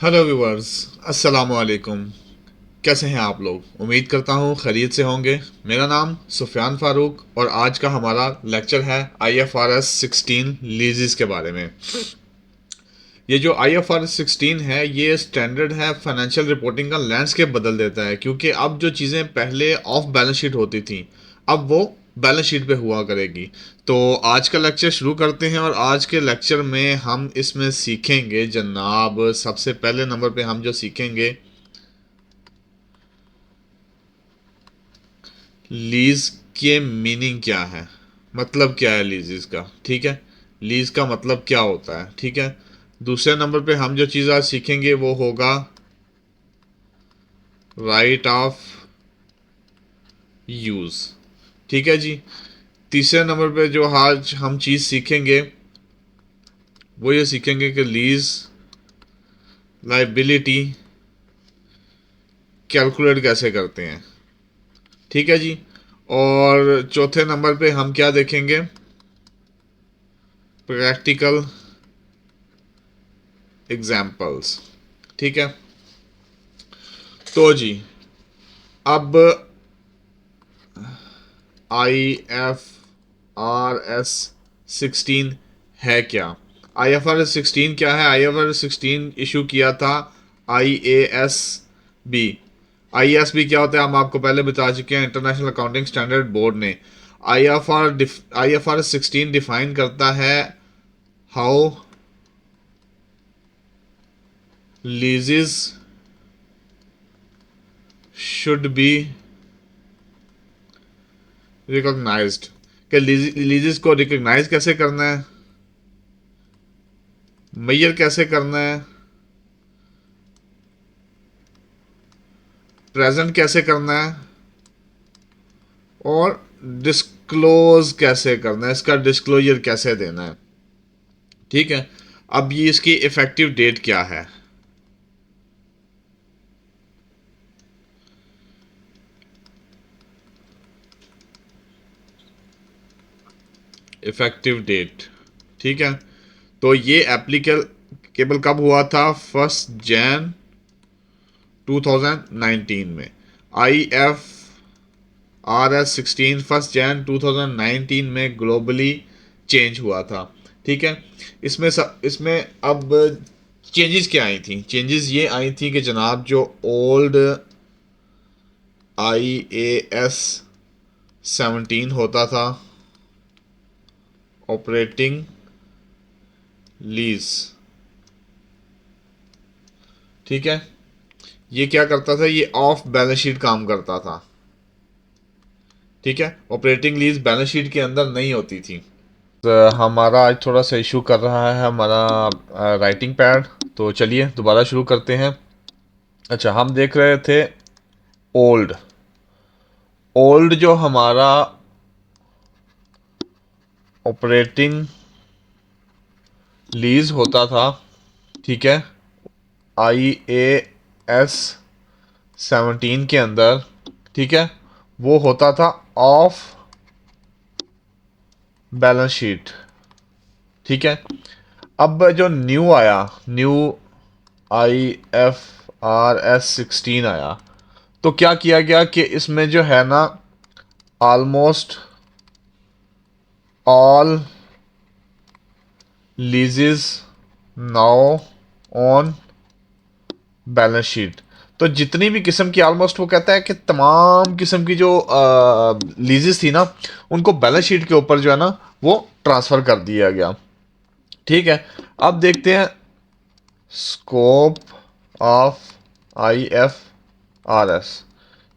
Hello viewers, अस्सलाम वालेकुम। कैसे हैं आप लोग? उम्मीद करता हूँ खैरियत से होंगे। मेरा नाम सुफियान फारूक और आज का हमारा लेक्चर है IFRS 16 लीजेस के बारे में। ये जो IFRS 16 है ये स्टैंडर्ड है फाइनेंशियल रिपोर्टिंग का लैंडस्केप बदल देता है, क्योंकि अब जो चीज़ें पहले ऑफ बैलेंस शीट होती थी अब वो बैलेंस शीट पे हुआ करेगी। तो आज का लेक्चर शुरू करते हैं और आज के लेक्चर में हम इसमें सीखेंगे जनाब, सबसे पहले नंबर पे हम जो सीखेंगे लीज के मीनिंग क्या है, मतलब क्या है लीज का। ठीक है, लीज का मतलब क्या होता है। ठीक है, दूसरे नंबर पे हम जो चीज़ आज सीखेंगे वो होगा राइट ऑफ यूज़। ठीक है जी। तीसरे नंबर पे जो आज हम चीज़ सीखेंगे वो ये सीखेंगे कि लीज लाइबिलिटी कैलकुलेट कैसे करते हैं। ठीक है जी। और चौथे नंबर पे हम क्या देखेंगे, प्रैक्टिकल एग्जाम्पल्स। ठीक है, तो जी अब IFRS 16 है क्या? IFRS 16 क्या है? IFRS 16 इशू किया था IASB। IASB क्या होता है हम आपको पहले बता चुके हैं, इंटरनेशनल अकाउंटिंग स्टैंडर्ड बोर्ड ने। IFRS 16 डिफाइन करता है how leases should be recognised, कि लीजेस को रिकॉग्नाइज कैसे करना है, मेजर कैसे करना है, प्रेजेंट कैसे करना है और डिस्क्लोज कैसे करना है, इसका डिस्क्लोजर कैसे देना है। ठीक है, अब ये इसकी इफेक्टिव डेट क्या है? Effective date. ठीक है, तो ये एप्लीकेबल कब हुआ था? 1 जैन 2019 में। IFRS 16 1 जैन 2019 में ग्लोबली चेंज हुआ था। ठीक है, इसमें अब चेंजेस क्या आई थी? चेंजेस ये आई थी कि जनाब जो ओल्ड IAS 17 होता था, ऑपरेटिंग लीज। ठीक है, ये क्या करता था? ये ऑफ बैलेंस शीट काम करता था। ठीक है, ऑपरेटिंग लीज बैलेंस शीट के अंदर नहीं होती थी। हमारा आज थोड़ा सा इशू कर रहा है हमारा राइटिंग पैड, तो चलिए दोबारा शुरू करते हैं। अच्छा, हम देख रहे थे ओल्ड। ओल्ड जो हमारा ऑपरेटिंग लीज होता था, ठीक है, IAS 17 के अंदर, ठीक है, वो होता था ऑफ बैलेंस शीट। ठीक है, अब जो न्यू आया, न्यू IFRS 16 आया, तो क्या किया गया कि इसमें जो है ना almost all लीजेस now on balance sheet. तो जितनी भी किस्म की, ऑलमोस्ट वो कहता है कि तमाम किस्म की जो लीजेस थी ना, उनको बैलेंस शीट के ऊपर जो है ना वो ट्रांसफर कर दिया गया। ठीक है, अब देखते हैं स्कोप ऑफ IFRS।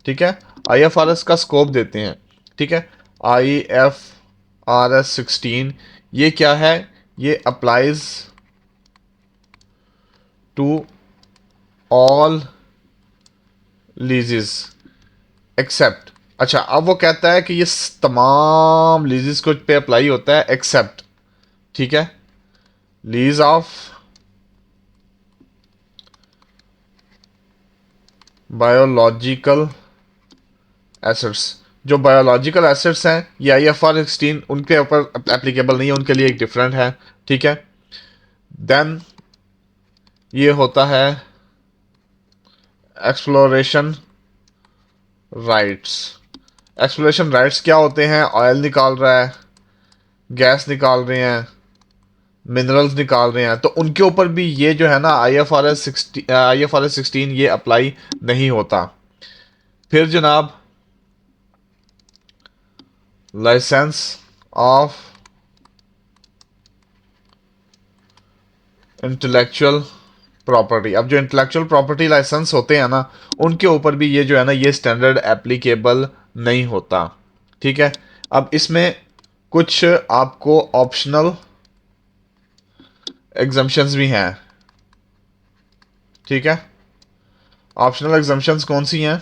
ठीक है, IFRS का स्कोप देते हैं। ठीक है, IFRS 16 ये क्या है? ये applies to all leases except. अच्छा, अब वो कहता है कि ये तमाम लीजेस को पे अप्लाई होता है एक्सेप्ट, ठीक है, लीज ऑफ बायोलॉजिकल एसेट्स। जो बायोलॉजिकल एसेट्स हैं ये IFRS 16 उनके ऊपर एप्लीकेबल नहीं है, उनके लिए एक डिफरेंट है। ठीक है, देन ये होता है एक्सप्लोरेशन राइट्स। एक्सप्लोरेशन राइट्स क्या होते हैं? ऑयल निकाल रहा है, गैस निकाल रहे हैं, मिनरल्स निकाल रहे हैं, तो उनके ऊपर भी ये जो है ना आई एफ आर एस 16 ये अप्लाई नहीं होता। फिर जनाब, लाइसेंस ऑफ इंटेलेक्चुअल प्रॉपर्टी। अब जो इंटेलेक्चुअल प्रॉपर्टी लाइसेंस होते हैं ना, उनके ऊपर भी ये जो है ना ये स्टैंडर्ड एप्लीकेबल नहीं होता। ठीक है। अब इसमें कुछ आपको ऑप्शनल एग्जम्पशंस भी हैं। ठीक है। ऑप्शनल एग्जम्पशंस कौन सी हैं?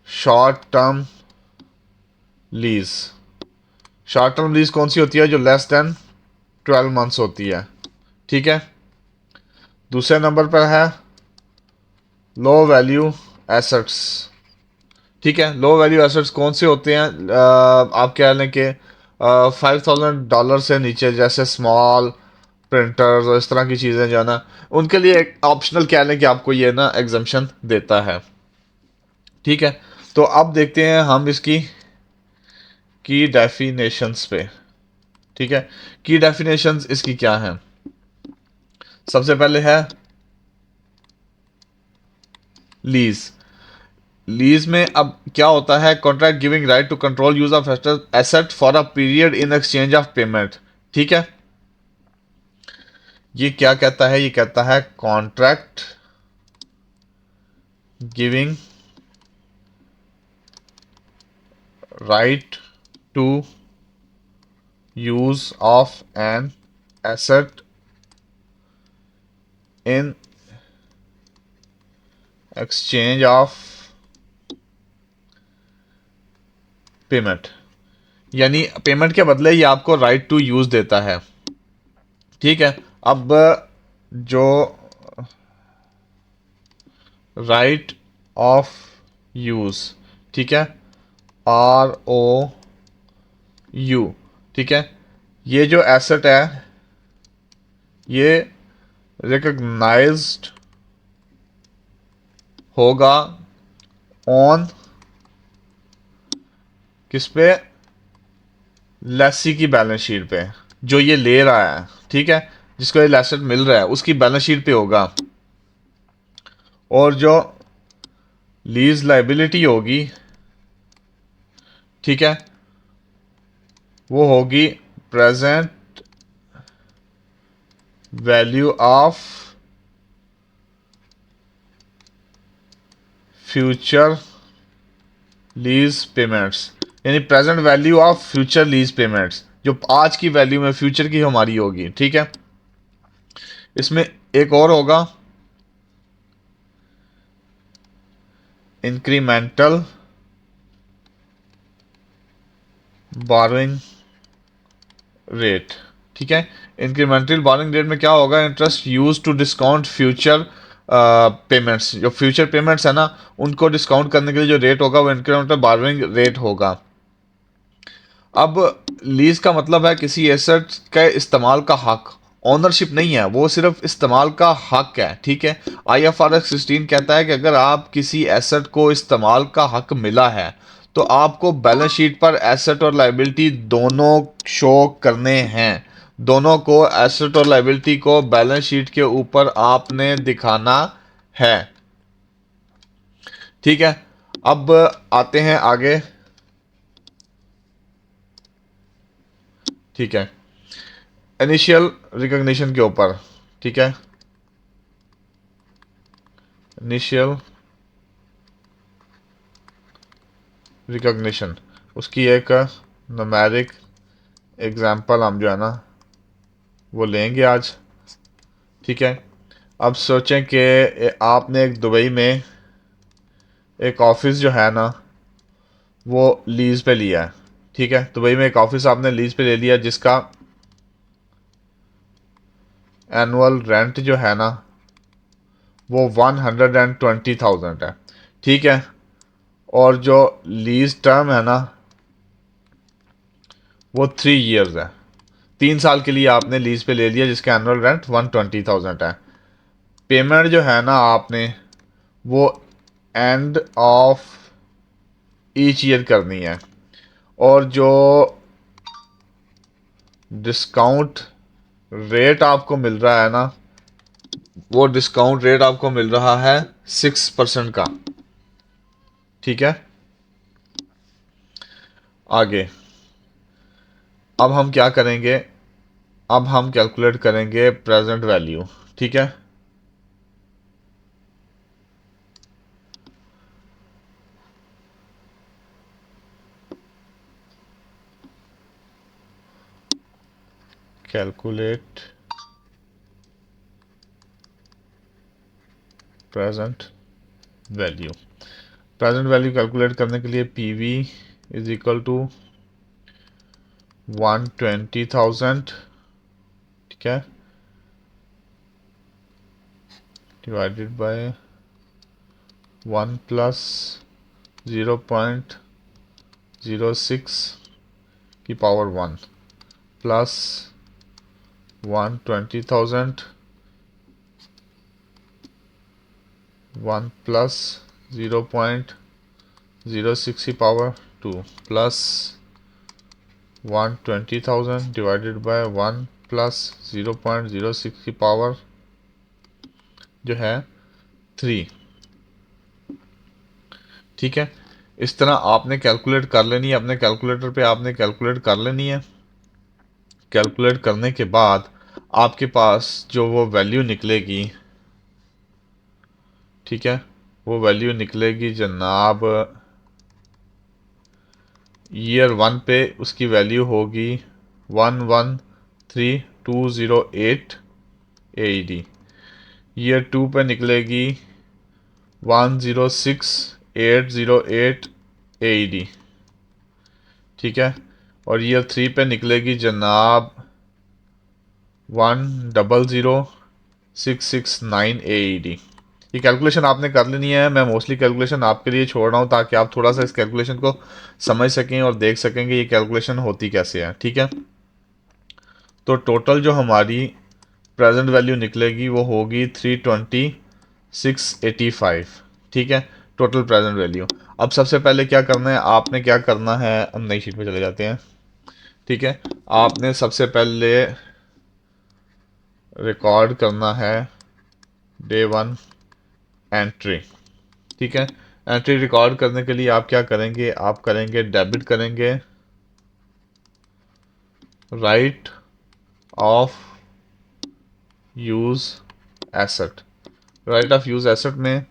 Short term lease. Short term lease कौन सी होती है? जो लेस देन 12 मंथ्स होती है। ठीक है। दूसरे नंबर पर है लो वैल्यू एसेट्स। ठीक है। लो वैल्यू एसेट्स कौन से होते हैं? आप कह लें कि $5,000 से नीचे, जैसे स्मॉल प्रिंटर्स और इस तरह की चीज़ें जो है ना, उनके लिए एक ऑप्शनल कह लें कि आपको ये ना एग्जम्पशन देता है। ठीक है। तो अब देखते हैं हम इसकी की डेफिनेशंस पे। ठीक है। की डेफिनेशंस इसकी क्या हैं? सबसे पहले है लीज। लीज में अब क्या होता है? Contract giving right to control use of asset for a period in exchange of payment. ठीक है। ये क्या कहता है? ये कहता है contract giving right to use of an asset in exchange of payment. यानी पेमेंट के बदले ये आपको राइट टू यूज देता है। ठीक है। अब जो राइट ऑफ यूज, ठीक है, ROU, ठीक है, ये जो एसेट है ये रिकॉग्नाइज्ड होगा ऑन किस पे? लेसी की बैलेंस शीट पे। जो ये ले रहा है, ठीक है, जिसको ये एसेट मिल रहा है, उसकी बैलेंस शीट पे होगा। और जो लीज लाइबिलिटी होगी, ठीक है, वो होगी present value of future lease payments. यानी present value of future lease payments, जो आज की वैल्यू में फ्यूचर की हमारी होगी। ठीक है। इसमें एक और होगा इंक्रीमेंटल बोरोइंग रेट। ठीक है। इंक्रीमेंटल बोरोइंग रेट में क्या होगा? Interest use to discount future payments. जो फ्यूचर पेमेंट्स है ना, उनको डिस्काउंट करने के लिए जो रेट होगा वो इंक्रीमेंटल बोरोइंग रेट होगा। अब लीज का मतलब है किसी एसेट के इस्तेमाल का हक। ओनरशिप नहीं है, वो सिर्फ इस्तेमाल का हक है। ठीक है। IFRS 16 कहता है कि अगर आप किसी एसेट को इस्तेमाल का हक मिला है तो आपको बैलेंस शीट पर एसेट और लाइबिलिटी दोनों शो करने हैं। दोनों को, एसेट और लाइबिलिटी को, बैलेंस शीट के ऊपर आपने दिखाना है। ठीक है। अब आते हैं आगे। ठीक है। इनिशियल रिकॉग्निशन के ऊपर। ठीक है। इनिशियल रिकॉग्निशन, उसकी एक नुमेरिक एग्जांपल हम जो है ना वो लेंगे आज। ठीक है। अब सोचें कि आपने एक दुबई में एक ऑफिस जो है ना वो लीज पे लिया है। ठीक है। दुबई में एक ऑफिस आपने लीज पे ले लिया जिसका एनुअल रेंट जो है ना वो 120,000 है। ठीक है। और जो लीज टर्म है ना वो 3 इयर्स है। 3 साल के लिए आपने लीज पे ले लिया जिसका एनुअल रेंट 120,000 है। पेमेंट जो है ना आपने वो एंड ऑफ ईच ईयर करनी है, और जो डिस्काउंट रेट आपको मिल रहा है ना, वो डिस्काउंट रेट आपको मिल रहा है 6% का। ठीक है, आगे अब हम क्या करेंगे, अब हम कैलकुलेट करेंगे प्रेजेंट वैल्यू। ठीक है, calculate present value. Present value calculate करने के लिए पीवी इज इक्वल टू 120,000, ठीक है, डिवाइडेड बाय 1 प्लस 0.06 की पावर 1 प्लस 120,000 1 प्लस 0.06 की power 2 plus 120,000 divided by 1 plus 0.06 की पावर जो है 3। ठीक है, इस तरह आपने कैलकुलेट कर लेनी है, अपने कैलकुलेटर पे आपने कैलकुलेट कर लेनी है। कैलकुलेट करने के बाद आपके पास जो वो वैल्यू निकलेगी, ठीक है, वो वैल्यू निकलेगी जनाब ईयर 1 पे उसकी वैल्यू होगी 113,208 AED। ईयर 2 पे निकलेगी 106,808 AED। ठीक है, और ईयर 3 पे निकलेगी जनाब 100,669 AED। ये कैलकुलेशन आपने कर लेनी है, मैं मोस्टली कैलकुलेशन आपके लिए छोड़ रहा हूँ ताकि आप थोड़ा सा इस कैलकुलेशन को समझ सकें और देख सकेंगे ये कैलकुलेशन होती कैसे है। ठीक है, तो टोटल जो हमारी प्रेजेंट वैल्यू निकलेगी वो होगी 320,685। ठीक है, टोटल प्रेजेंट वैल्यू। अब सबसे पहले क्या करना है, आपने क्या करना है, हम नई शीट पे चले जाते हैं। ठीक है, आपने सबसे पहले रिकॉर्ड करना है डे 1 एंट्री। ठीक है, एंट्री रिकॉर्ड करने के लिए आप क्या करेंगे, आप करेंगे डेबिट करेंगे right of use asset. Right of use asset में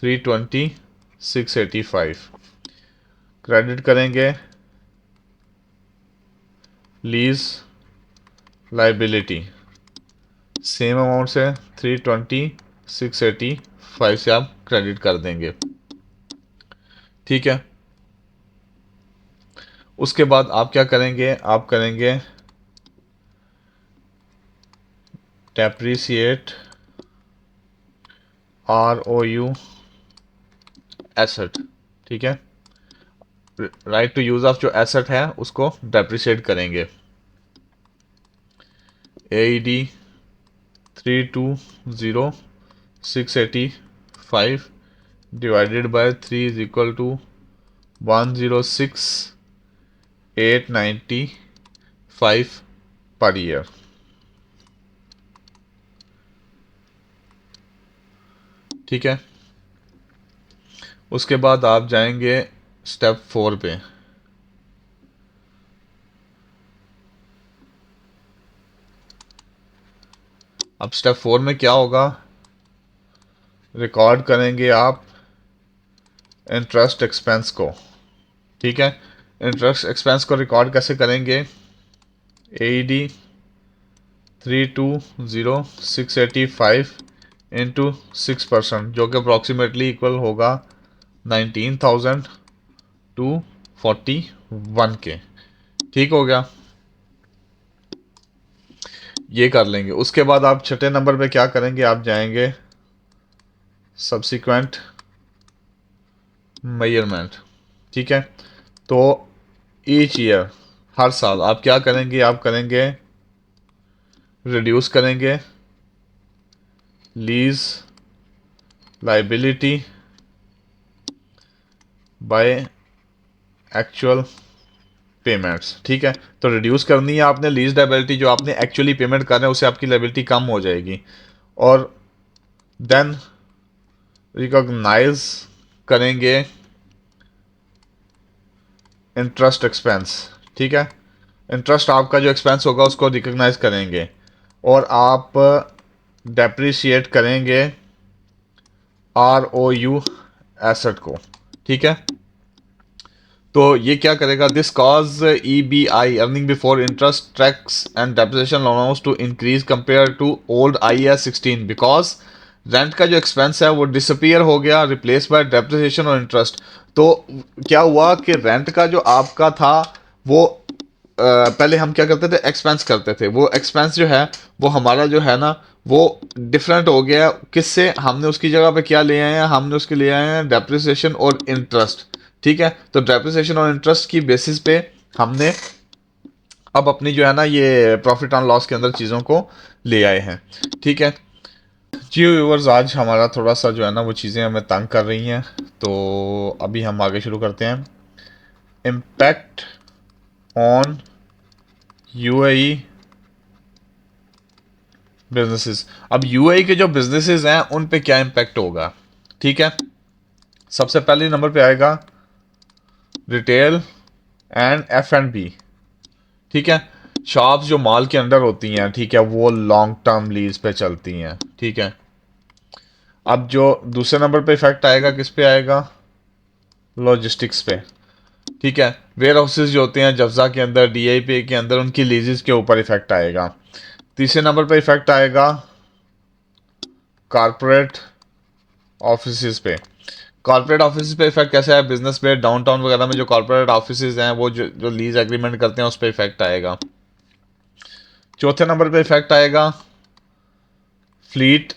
320,685 क्रेडिट करेंगे लीज लाइबिलिटी, सेम अमाउंट से 320,685 से आप क्रेडिट कर देंगे। ठीक है, उसके बाद आप क्या करेंगे, आप करेंगे डेप्रिसिएट ROU एसेट। ठीक है, राइट टू यूज ऑफ जो एसेट है उसको डेप्रिसिएट करेंगे। AED 320,685 divided by 3 is equal to 106,895 per year. ठीक है, उसके बाद आप जाएंगे स्टेप 4 पे। अब स्टेप 4 में क्या होगा, रिकॉर्ड करेंगे आप इंटरेस्ट एक्सपेंस को। ठीक है, इंटरेस्ट एक्सपेंस को रिकॉर्ड कैसे करेंगे, AED 320,685 इंटू 6%, जो कि अप्रॉक्सीमेटली इक्वल होगा 19,241 के। ठीक हो गया, ये कर लेंगे। उसके बाद आप छठे नंबर पे क्या करेंगे, आप जाएंगे सब्सिक्वेंट मेजरमेंट। ठीक है, तो ईच ईयर हर साल आप क्या करेंगे, आप करेंगे रिड्यूस करेंगे lease liability by actual payments. ठीक है, तो रिड्यूस करनी है आपने लीज लाइबिलिटी, जो आपने एक्चुअली पेमेंट कर रहे हैं उससे आपकी लाइबिलिटी कम हो जाएगी। और देन रिकॉग्नाइज करेंगे इंटरेस्ट एक्सपेंस। ठीक है, इंटरेस्ट आपका जो एक्सपेंस होगा उसको रिकॉग्नाइज करेंगे, और आप डेप्रिशिएट करेंगे ROU एसेट को। ठीक है, तो ये क्या करेगा, this cause EBI earning before interest tax and depreciation allowance to increase compare to old IAS 16, because rent का जो एक्सपेंस है वो डिसअपियर हो गया, रिप्लेस बाय डेप्रिसिएशन और इंटरेस्ट। तो क्या हुआ कि रेंट का जो आपका था वो पहले हम क्या करते थे, एक्सपेंस करते थे, वो एक्सपेंस जो है वो हमारा जो है ना वो डिफरेंट हो गया। किससे, हमने उसकी जगह पे क्या ले आए हैं, हमने उसके ले आए हैं डेप्रिसिएशन और इंटरेस्ट। ठीक है, तो डेप्रिसिएशन और इंटरेस्ट की बेसिस पे हमने अब अपनी जो है ना ये प्रॉफिट एंड लॉस के अंदर चीज़ों को ले आए हैं। ठीक है जी व्यूअर्स, आज हमारा थोड़ा सा जो है ना वो चीज़ें हमें तंग कर रही हैं, तो अभी हम आगे शुरू करते हैं। Impact on UAE businesses. अब UAE के जो बिजनेसेस हैं उन पे क्या इम्पैक्ट होगा। ठीक है, सबसे पहले नंबर पे आएगा रिटेल एंड F&B। ठीक है, शॉप्स जो मॉल के अंदर होती हैं, ठीक है, वो लॉन्ग टर्म लीज पे चलती हैं। ठीक है, अब जो दूसरे नंबर पे इफेक्ट आएगा किस पे आएगा, लॉजिस्टिक्स पे। ठीक है, वेयर हाउसेज जो होते हैं जफ्जा के अंदर, DIP के अंदर, उनकी लीजेस के ऊपर इफेक्ट आएगा। तीसरे नंबर पे इफेक्ट आएगा कॉरपोरेट ऑफिस पे। कॉर्पोरेट ऑफिस पे इफेक्ट कैसा है, बिजनेस पे डाउनटाउन वगैरह में जो कॉर्पोरेट ऑफिस हैं वो जो लीज एग्रीमेंट करते हैं उस पर इफेक्ट आएगा। चौथे नंबर पे इफेक्ट आएगा फ्लीट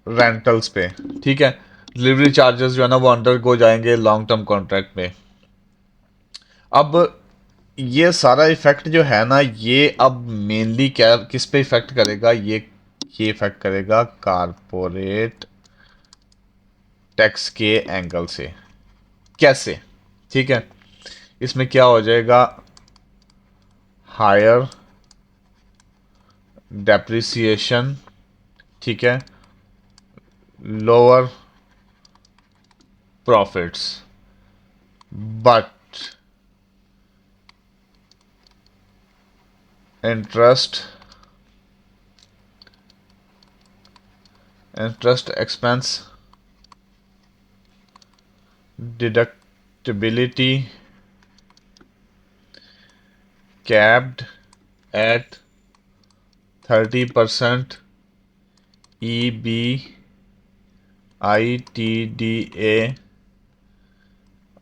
रेंटल्स पे। ठीक है, डिलीवरी चार्जेस जो है ना वो अंडर go जाएंगे लॉन्ग टर्म कॉन्ट्रैक्ट में। अब ये सारा इफेक्ट जो है ना ये अब मेनली क्या किस पे इफेक्ट करेगा, ये इफेक्ट करेगा कारपोरेट टैक्स के एंगल से। कैसे, ठीक है, इसमें क्या हो जाएगा, हायर डेप्रिसिएशन, ठीक है, lower profits, but interest expense deductibility capped at 30% EBITDA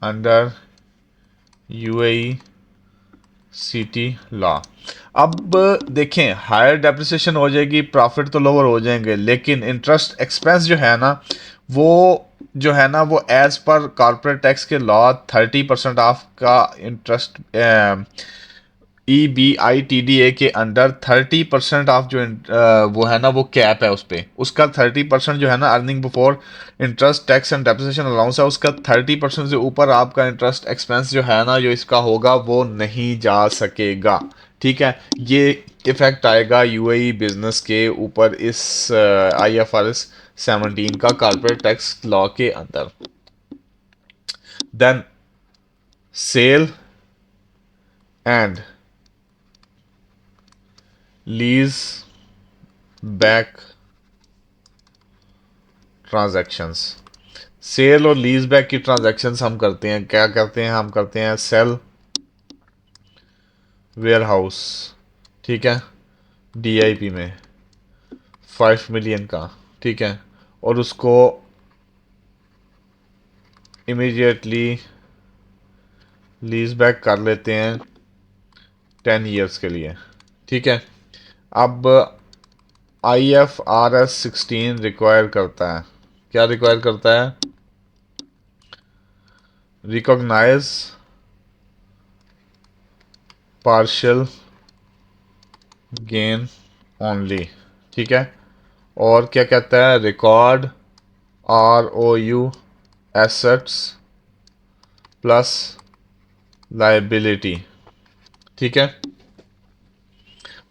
under UAE CT law. अब देखें, हायर डेप्रिसिएशन हो जाएगी, प्रॉफिट तो लोअर हो जाएंगे, लेकिन इंटरेस्ट एक्सपेंस जो है ना वो वो एज पर कॉर्पोरेट टैक्स के लॉ 30% ऑफ का इंटरेस्ट EBITDA के अंडर 30% ऑफ जो वो है ना वो कैप है उस पर, उसका 30% जो है ना earning before interest tax and depreciation allowance है, उसका 30% से ऊपर आपका इंटरेस्ट एक्सपेंस जो है ना जो इसका होगा वो नहीं जा सकेगा। ठीक है, ये इफेक्ट आएगा UAE बिजनेस के ऊपर इस IFRS 17 का कॉर्पोरेट टैक्स लॉ के अंदर। Then sale and lease back transactions. Sale और लीज बैक की ट्रांजैक्शंस हम करते हैं, क्या करते हैं, हम करते हैं सेल वेयर हाउस, ठीक है, DIP में 5 मिलियन का, ठीक है, और उसको इमीडिएटली लीज बैक कर लेते हैं 10 ईयर्स के लिए। ठीक है, अब IFRS 16 रिक्वायर करता है, क्या रिक्वायर करता है, रिकॉग्नाइज पार्शियल गेन ओनली। ठीक है, और क्या कहता है, record ROU assets plus liability. ठीक है,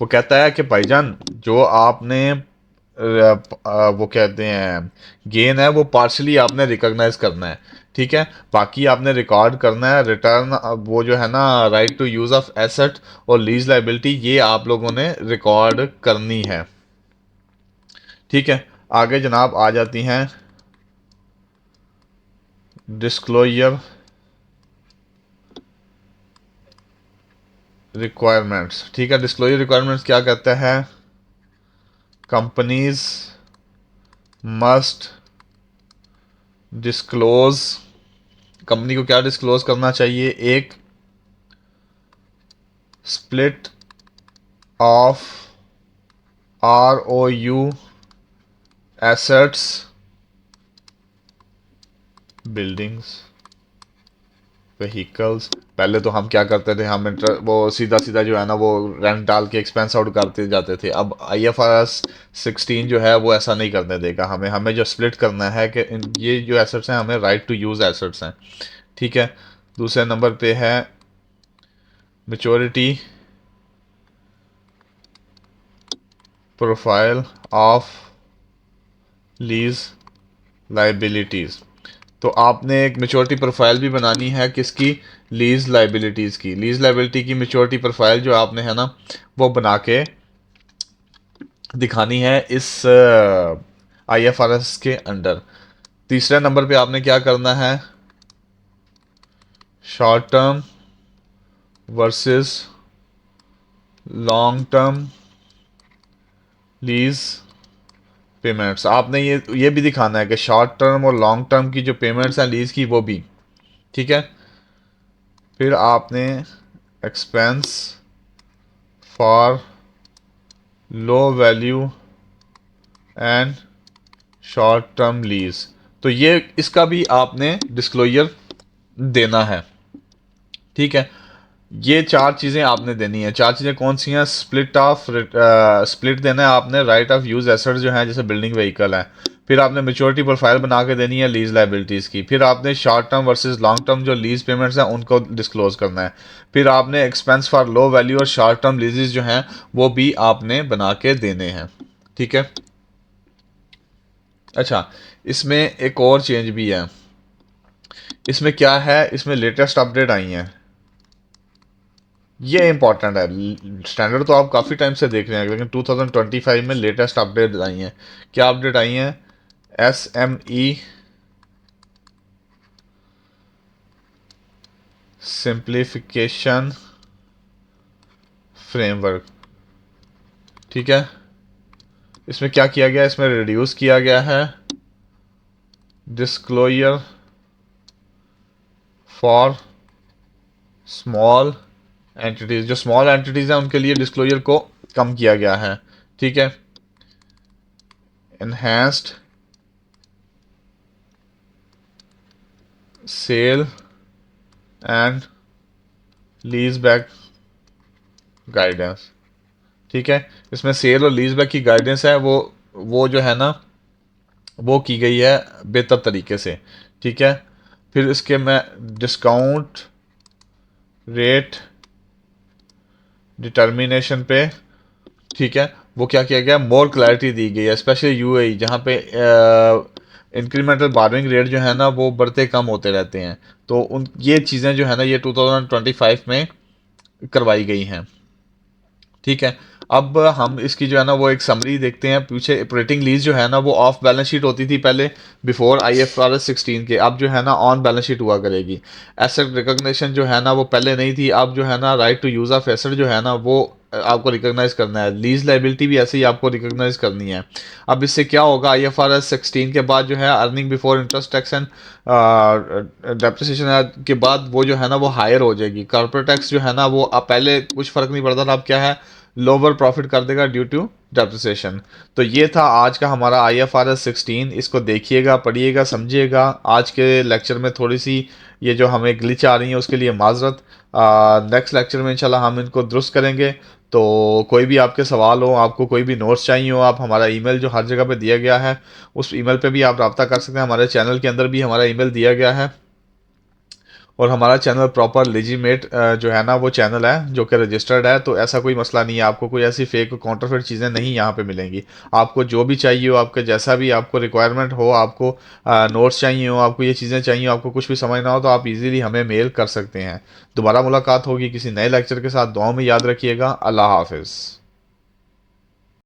वो कहता है कि भाईजान जो आपने वो कहते हैं गेन है वो पार्शली आपने रिकॉग्नाइज करना है। ठीक है, बाकी आपने रिकॉर्ड करना है रिटर्न, वो जो है ना right to use of asset और लीज लाइबिलिटी, ये आप लोगों ने रिकॉर्ड करनी है। ठीक है, आगे जनाब आ जाती हैं डिस्क्लोजर रिक्वायरमेंट्स। ठीक है, डिस्क्लोजर रिक्वायरमेंट्स क्या कहता है, कंपनीज मस्ट डिस्क्लोज, कंपनी को क्या डिस्क्लोज करना चाहिए, एक split of ROU assets buildings vehicles. पहले तो हम क्या करते थे, हम वो सीधा सीधा जो है ना वो रेंट डाल के एक्सपेंस आउट करते जाते थे। अब IFRS 16 जो है वो ऐसा नहीं करने देगा हमें। हमें जो स्प्लिट करना है कि ये जो एसेट्स हैं हमें राइट टू यूज़ एसेट्स हैं। ठीक है, दूसरे नंबर पे है maturity profile of lease liabilities. तो आपने एक मेच्योरिटी प्रोफाइल भी बनानी है किसकी, लीज लाइबिलिटीज़ की। लीज लाइबिलिटी की मेच्योरिटी प्रोफाइल जो आपने है ना वो बना के दिखानी है इस IFRS के अंडर। तीसरे नंबर पे आपने क्या करना है, short term versus long term lease payments. आपने ये भी दिखाना है कि शॉर्ट टर्म और लॉन्ग टर्म की जो पेमेंट्स हैं लीज की वो भी। ठीक है, फिर आपने expense for low value and short term lease, तो ये इसका भी आपने डिस्क्लोजर देना है। ठीक है, ये चार चीज़ें आपने देनी है। चार चीज़ें कौन सी हैं, स्प्लिट देना है आपने राइट ऑफ यूज एसेट जो है जैसे बिल्डिंग व्हीकल है। फिर आपने मेच्योरिटी प्रोफाइल बना के देनी है लीज लाइबिलिटीज़ की। फिर आपने short term versus long term जो लीज पेमेंट्स हैं उनको डिस्क्लोज करना है। फिर आपने एक्सपेंस फॉर लो वैल्यू और शॉर्ट टर्म लीजेस जो हैं वो भी आपने बना के देने हैं। ठीक है, अच्छा इसमें एक और चेंज भी है। इसमें क्या है, इसमें लेटेस्ट अपडेट आई हैं, ये इंपॉर्टेंट है। स्टैंडर्ड तो आप काफ़ी टाइम से देख रहे हैं लेकिन 2025 में लेटेस्ट अपडेट आई हैं। क्या अपडेट आई हैं, SME सिंप्लीफिकेशन फ्रेमवर्क। ठीक है, इसमें क्या किया गया, इसमें रिड्यूस किया गया है डिस्क्लोजर फॉर स्मॉल एंटिटीज। जो स्मॉल एंटिटीज हैं उनके लिए डिस्क्लोजर को कम किया गया है। ठीक है, enhanced sale and lease back guidance. ठीक है, इसमें सेल और लीज बैक की गाइडेंस है वो जो है ना वो की गई है बेहतर तरीके से। ठीक है, फिर इसके मैं डिस्काउंट रेट डिटर्मिनेशन पे, ठीक है, वो क्या किया गया, मोर क्लैरिटी दी गई है स्पेशली UAE जहाँ पे इंक्रीमेंटल बारविंग रेट जो है ना वो बढ़ते कम होते रहते हैं। तो उन ये चीज़ें जो है ना ये 2025 में करवाई गई हैं। ठीक है, अब हम इसकी जो है ना वो एक समरी देखते हैं। पीछे ऑपरेटिंग लीज जो है ना वो ऑफ बैलेंस शीट होती थी पहले बिफोर IFRS 16 के, अब जो है ना ऑन बैलेंस शीट हुआ करेगी। एसेट रिकॉग्निशन जो है ना वो पहले नहीं थी, अब जो है ना right to use of asset जो है ना वो आपको रिकॉग्नाइज करना है। लीज लाइबिलिटी भी ऐसे ही आपको रिकॉग्नाइज करनी है। अब इससे क्या होगा, IFRS 16 के बाद जो है earning before interest tax and depreciation के बाद वो जो है ना वो हायर हो जाएगी। कॉर्पोरेट टैक्स जो है ना वो अब पहले कुछ फ़र्क नहीं पड़ता था, अब क्या है लोअर प्रॉफिट कर देगा ड्यू टू डेप्रिसिएशन। तो ये था आज का हमारा IFRS 16। इसको देखिएगा, पढ़िएगा, समझिएगा। आज के लेक्चर में थोड़ी सी ये जो हमें ग्लिच आ रही है उसके लिए माजरत। नेक्स्ट लेक्चर में इंशाल्लाह हम इनको दुरुस्त करेंगे। तो कोई भी आपके सवाल हो, आपको कोई भी नोट्स चाहिए हो, आप हमारा ईमेल जो हर जगह पे दिया गया है उस ईमेल पे भी आप रब्ता कर सकते हैं। हमारे चैनल के अंदर भी हमारा ईमेल दिया गया है, और हमारा चैनल प्रॉपर लेजिमेट जो है ना वो चैनल है जो कि रजिस्टर्ड है। तो ऐसा कोई मसला नहीं है, आपको कोई ऐसी फेक काउंटरफेट चीज़ें नहीं यहाँ पे मिलेंगी। आपको जो भी चाहिए हो, आपके जैसा भी आपको रिक्वायरमेंट हो, आपको नोट्स चाहिए हो, आपको ये चीज़ें चाहिए हो, आपको कुछ भी समझना हो, तो आप इजीली हमें मेल कर सकते हैं। दोबारा मुलाकात होगी किसी नए लेक्चर के साथ। दुआ में याद रखिएगा। अल्लाह हाफिज़।